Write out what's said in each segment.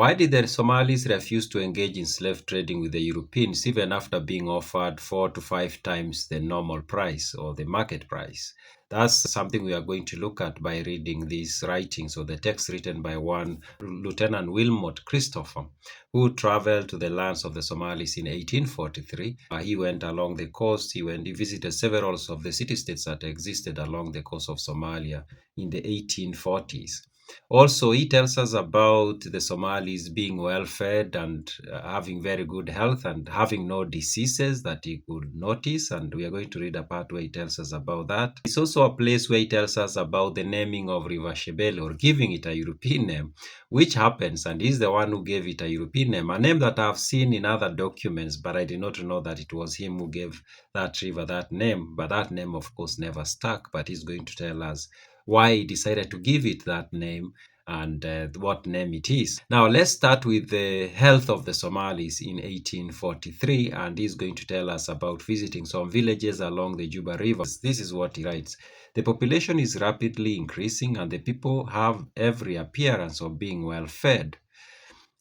Why did the Somalis refuse to engage in slave trading with the Europeans even after being offered 4 to 5 times the normal price or the market price? That's something we are going to look at by reading these writings or the text written by one Lieutenant Wilmot Christopher, who traveled to the lands of the Somalis in 1843. He went along the coast. He visited several of the city-states that existed along the coast of Somalia in the 1840s. Also, he tells us about the Somalis being well fed and having very good health and having no diseases that he could notice. And we are going to read a part where he tells us about that. It's also a place where he tells us about the naming of River Shebelle, or giving it a European name, which happens, and he's the one who gave it a European name, a name that I've seen in other documents, but I did not know that it was him who gave that river that name. But that name, of course, never stuck. But he's going to tell us why he decided to give it that name and what name it is. Now, let's start with the health of the Somalis in 1843, and he's going to tell us about visiting some villages along the Juba River. This is what he writes. The population is rapidly increasing, and the people have every appearance of being well fed.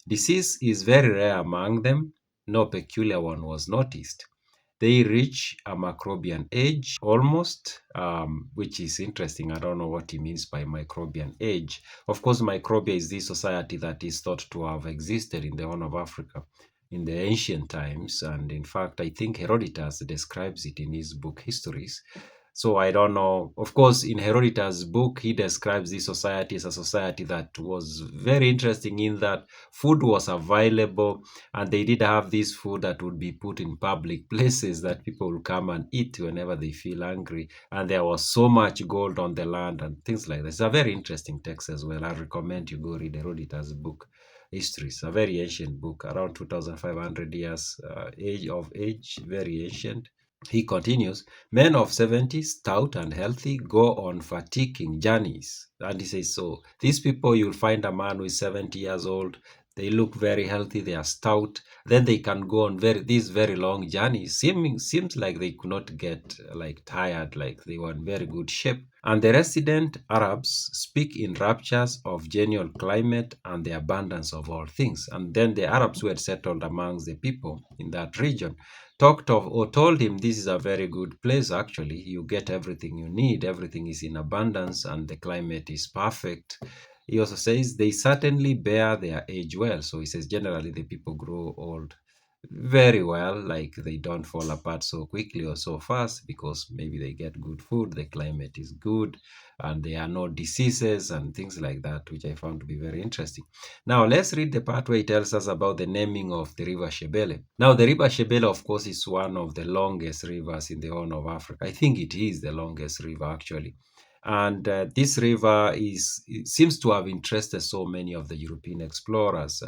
Disease is very rare among them. No peculiar one was noticed. They reach a microbian age almost, which is interesting. I don't know what he means by microbian age. Of course, microbia is this society that is thought to have existed in the Horn of Africa in the ancient times. And in fact, I think Herodotus describes it in his book Histories. So I don't know. Of course, in Herodotus' book, he describes this society as a society that was very interesting in that food was available, and they did have this food that would be put in public places that people will come and eat whenever they feel hungry. And there was so much gold on the land and things like that. It's a very interesting text as well. I recommend you go read Herodotus' book. History. It's a very ancient book, around 2,500 years age, very ancient. He continues, men of 70, stout and healthy, go on fatiguing journeys. And he says, so these people, you'll find a man who is 70 years old, they look very healthy, they are stout, then they can go on these very long journeys. Seems like they could not get like tired, like they were in very good shape. And the resident Arabs speak in raptures of genial climate and the abundance of all things. And then the Arabs who had settled amongst the people in that region talked of or told him this is a very good place. Actually, you get everything you need, everything is in abundance, and the climate is perfect. He also says they certainly bear their age well. So he says generally the people grow old very well, like they don't fall apart so quickly or so fast because maybe they get good food, the climate is good, and there are no diseases and things like that, which I found to be very interesting. Now, let's read the part where it tells us about the naming of the river Shebelle. Now, the river Shebelle, of course, is one of the longest rivers in the Horn of Africa. I think it is the longest river, actually. And this river seems to have interested so many of the European explorers.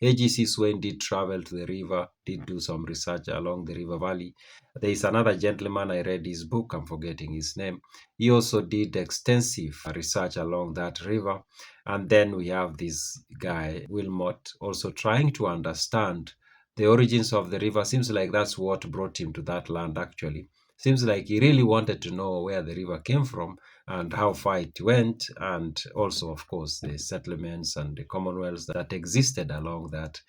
A.G.C. Swain did travel to the river, did do some research along the river valley. There is another gentleman, I read his book, I'm forgetting his name. He also did extensive research along that river. And then we have this guy, Wilmot, also trying to understand the origins of the river. Seems like that's what brought him to that land, actually. Seems like he really wanted to know where the river came from and how far it went, and also, of course, the settlements and the commonwealths that existed along that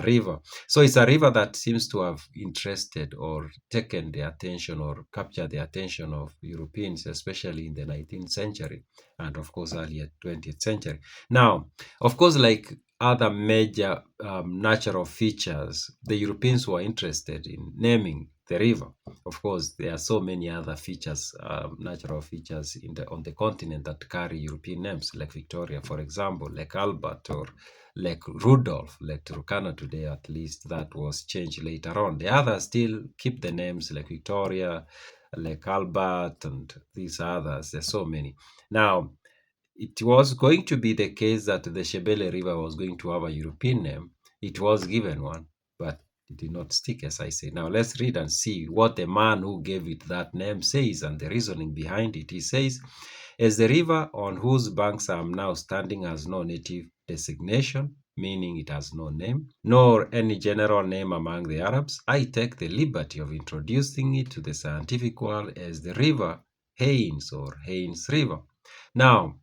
river. So it's a river that seems to have interested or taken the attention or captured the attention of Europeans, especially in the 19th century and, of course, earlier 20th century. Now, of course, like other major natural features, the Europeans were interested in naming the river. Of course, there are so many other features, natural features on the continent that carry European names, like Victoria, for example, Lake Albert, or Lake Rudolph, Lake Turkana today, at least. That was changed later on. The others still keep the names, like Victoria, Lake Albert, and these others. There's so many. Now, it was going to be the case that the Shebelle River was going to have a European name. It was given one, but it did not stick, as I say. Now, let's read and see what the man who gave it that name says and the reasoning behind it. He says, as the river on whose banks I am now standing has no native designation, meaning it has no name, nor any general name among the Arabs, I take the liberty of introducing it to the scientific world as the river Haines or Haines River. Now,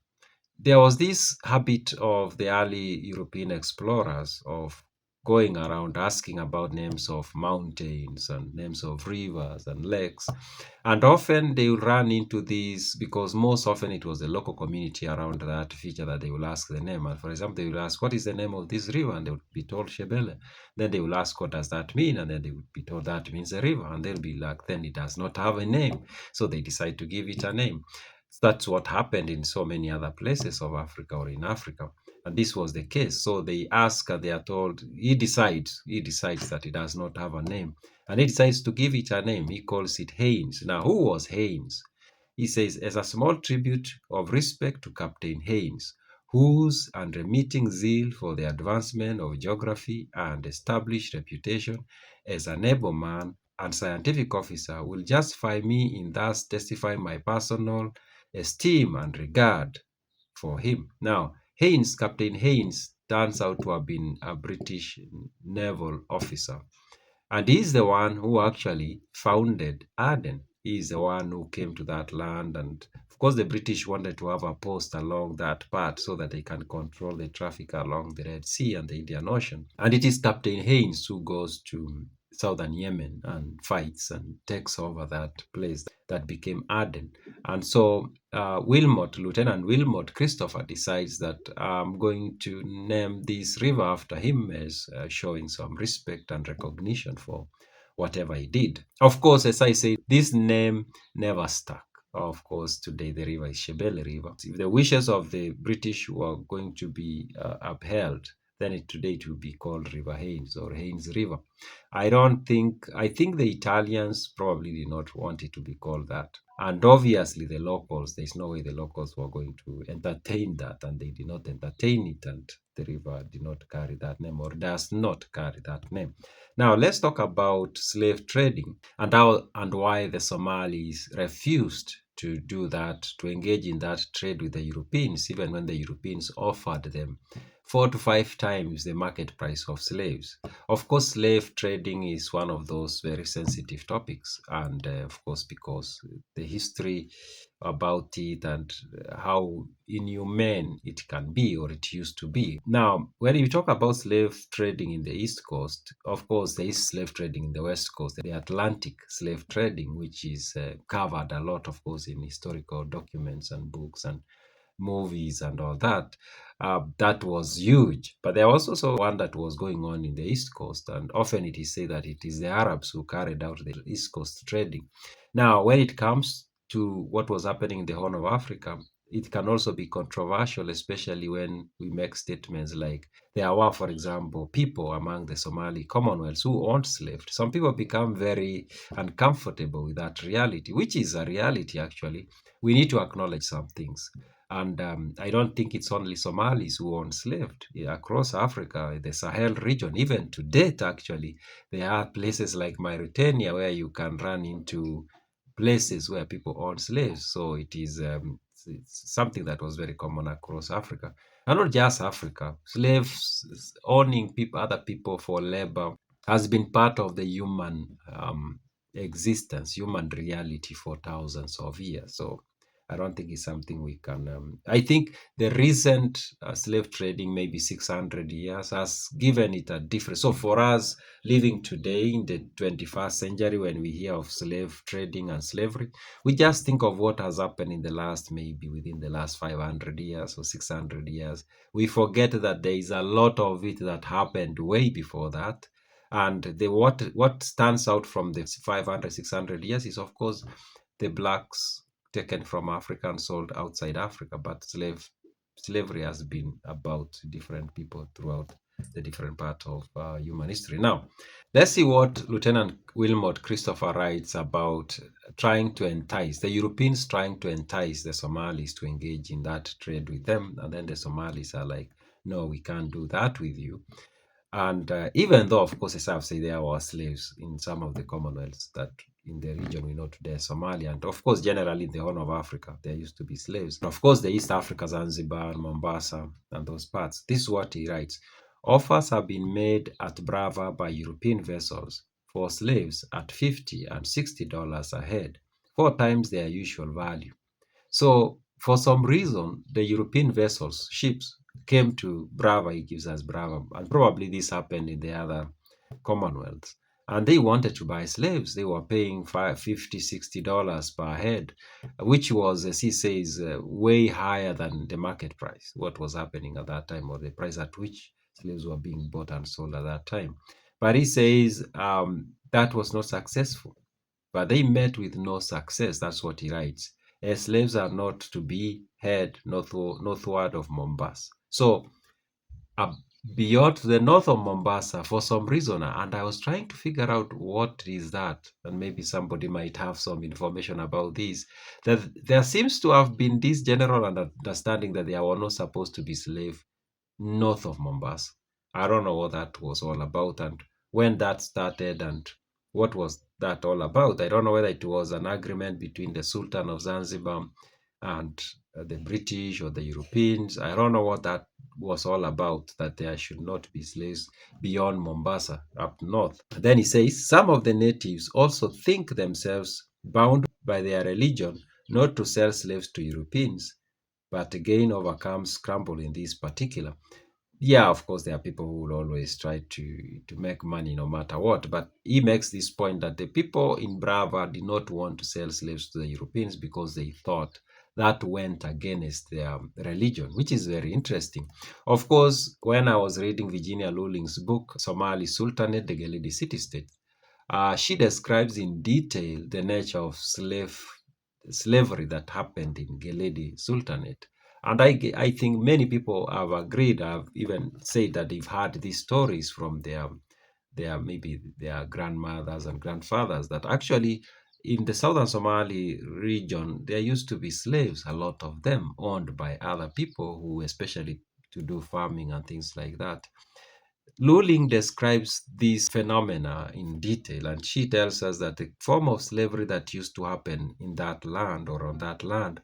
there was this habit of the early European explorers of going around asking about names of mountains and names of rivers and lakes. And often they would run into these because most often it was the local community around that feature that they will ask the name. And for example, they will ask, "What is the name of this river?" And they would be told Shebelle. Then they will ask, "What does that mean?" And then they would be told that means a river. And they'll be like, then it does not have a name. So they decide to give it a name. That's what happened in so many other places of Africa or in Africa. And this was the case. So they ask, they are told, he decides that it does not have a name. And he decides to give it a name. He calls it Haynes. Now, who was Haynes? He says, as a small tribute of respect to Captain Haynes, whose unremitting zeal for the advancement of geography and established reputation as an able man and scientific officer will justify me in thus testifying my personal esteem and regard for him. Now, Haynes, Captain Haynes, turns out to have been a British naval officer. And he's the one who actually founded Aden. He's the one who came to that land. And of course, the British wanted to have a post along that part so that they can control the traffic along the Red Sea and the Indian Ocean. And it is Captain Haynes who goes to southern Yemen and fights and takes over that place that became Aden. And so Lieutenant Wilmot Christopher decides that I'm going to name this river after him as showing some respect and recognition for whatever he did. Of course, as I say, this name never stuck. Of course, today the river is Sheabelle River. If the wishes of the British were going to be upheld, then today it would be called River Haines or Haines River. I think the Italians probably did not want it to be called that. And obviously, the locals, there's no way the locals were going to entertain that, and they did not entertain it, and the river did not carry that name or does not carry that name. Now, let's talk about slave trading and how and why the Somalis refused to do that, to engage in that trade with the Europeans, even when the Europeans offered them 4 to 5 times the market price of slaves. Of course, slave trading is one of those very sensitive topics, and of course, because the history about it and how inhumane it can be or it used to be. Now, when you talk about slave trading in the East Coast, of course, there is slave trading in the West Coast, the Atlantic slave trading, which is covered a lot, of course, in historical documents and books and movies and all that. That was huge. But there was also one that was going on in the East Coast, and often it is said that it is the Arabs who carried out the East Coast trading. Now, when it comes to what was happening in the Horn of Africa, it can also be controversial, especially when we make statements like there were, for example, people among the Somali Commonwealths who owned slaves. Some people become very uncomfortable with that reality, which is a reality actually. We need to acknowledge some things. And I don't think it's only Somalis who are enslaved. Yeah, across Africa, the Sahel region, even to date, actually, there are places like Mauritania where you can run into places where people own slaves. So it is it's something that was very common across Africa. And not just Africa. Slaves owning people, other people for labor has been part of the human existence, human reality for thousands of years. So I don't think it's something we can. I think the recent slave trading, maybe 600 years, has given it a different. So for us living today in the 21st century, when we hear of slave trading and slavery, we just think of what has happened in the last, maybe within the last 500 years or 600 years. We forget that there is a lot of it that happened way before that. And what stands out from the 500, 600 years is, of course, the blacks taken from Africa and sold outside Africa, but slavery has been about different people throughout the different part of human history. Now, let's see what Lieutenant Wilmot Christopher writes about trying to entice the Europeans, trying to entice the Somalis to engage in that trade with them, and then the Somalis are like, "No, we can't do that with you." And even though, of course, as I've said, there were slaves in some of the commonwealths that in the region we know today, Somalia, and of course, generally in the Horn of Africa, there used to be slaves. And of course, the East Africa, Zanzibar, Mombasa, and those parts. This is what he writes. Offers have been made at Brava by European vessels for slaves at $50 and $60 a head, 4 times their usual value. So for some reason, the European vessels, ships, came to Brava, he gives us Brava, and probably this happened in the other Commonwealth. And they wanted to buy slaves. They were paying $50, $60 per head, which was, as he says, way higher than the market price, what was happening at that time, or the price at which slaves were being bought and sold at that time. But he says that was not successful. But they met with no success. That's what he writes. Slaves are not to be had northward of Mombasa. So uh, beyond the north of Mombasa, for some reason, and I was trying to figure out what is that, and maybe somebody might have some information about this, that there seems to have been this general understanding that there were not supposed to be slaves north of Mombasa. I don't know what that was all about and when that started and what was that all about. I don't know whether it was an agreement between the Sultan of Zanzibar and the British or the Europeans. I don't know what that was all about, that there should not be slaves beyond Mombasa up north. Then he says some of the natives also think themselves bound by their religion not to sell slaves to Europeans, but again overcome scramble in this particular. Yeah, of course, there are people who will always try to make money no matter what. But he makes this point that the people in Brava did not want to sell slaves to the Europeans because they thought that went against their religion, which is very interesting. Of course, when I was reading Virginia Luling's book, Somali Sultanate, the Geledi City-State, she describes in detail the nature of slavery that happened in Geledi Sultanate. And I think many people have agreed, have even said that they've heard these stories from maybe their grandmothers and grandfathers, that actually in the southern Somali region, there used to be slaves, a lot of them owned by other people who especially to do farming and things like that. Luling describes these phenomena in detail, and she tells us that the form of slavery that used to happen in that land or on that land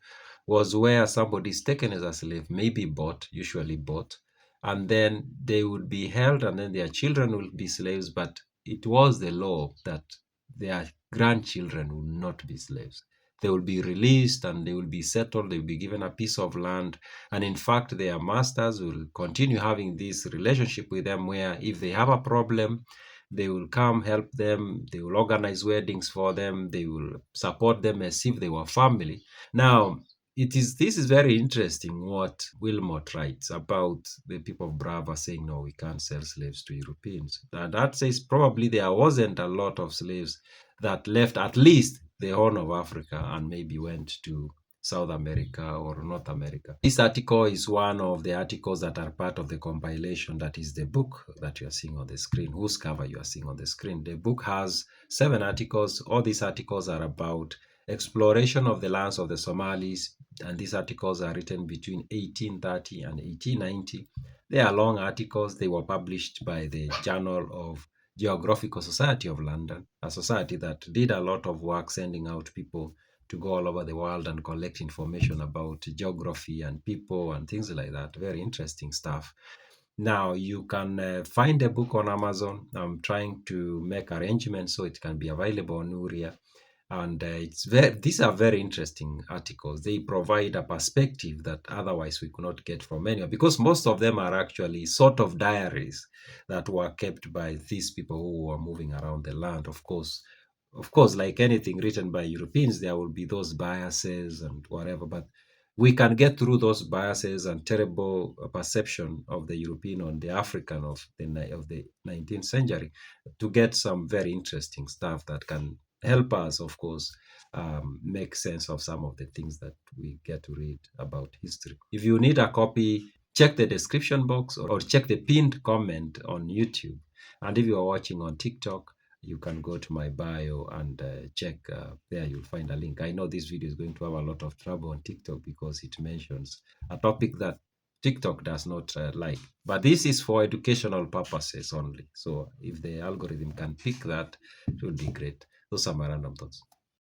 was where somebody is taken as a slave, maybe bought, usually bought, and then they would be held, and then their children will be slaves. But it was the law that their grandchildren will not be slaves. They will be released and they will be settled, they will be given a piece of land, and in fact, their masters will continue having this relationship with them where if they have a problem, they will come help them, they will organize weddings for them, they will support them as if they were family. Now, this is very interesting what Wilmot writes about the people of Brava saying, no, we can't sell slaves to Europeans. That says probably there wasn't a lot of slaves that left at least the Horn of Africa and maybe went to South America or North America. This article is one of the articles that are part of the compilation that is the book that you are seeing on the screen, whose cover you are seeing on the screen. The book has 7 articles. All these articles are about exploration of the lands of the Somalis, and these articles are written between 1830 and 1890. They are long articles. They were published by the Journal of Geographical Society of London, a society that did a lot of work sending out people to go all over the world and collect information about geography and people and things like that. Very interesting stuff. Now, you can find the book on Amazon. I'm trying to make arrangements so it can be available on Uria. And these are very interesting articles. They provide a perspective that otherwise we could not get from anyone, because most of them are actually sort of diaries that were kept by these people who were moving around the land. Of course, like anything written by Europeans, there will be those biases and whatever, but we can get through those biases and terrible perception of the European on the African of the 19th century to get some very interesting stuff that can help us, of course, make sense of some of the things that we get to read about history. If you need a copy, check the description box or check the pinned comment on YouTube. And if you are watching on TikTok, you can go to my bio and check there. You'll find a link. I know this video is going to have a lot of trouble on TikTok because it mentions a topic that TikTok does not like. But this is for educational purposes only. So if the algorithm can pick that, it would be great. Those are my random thoughts.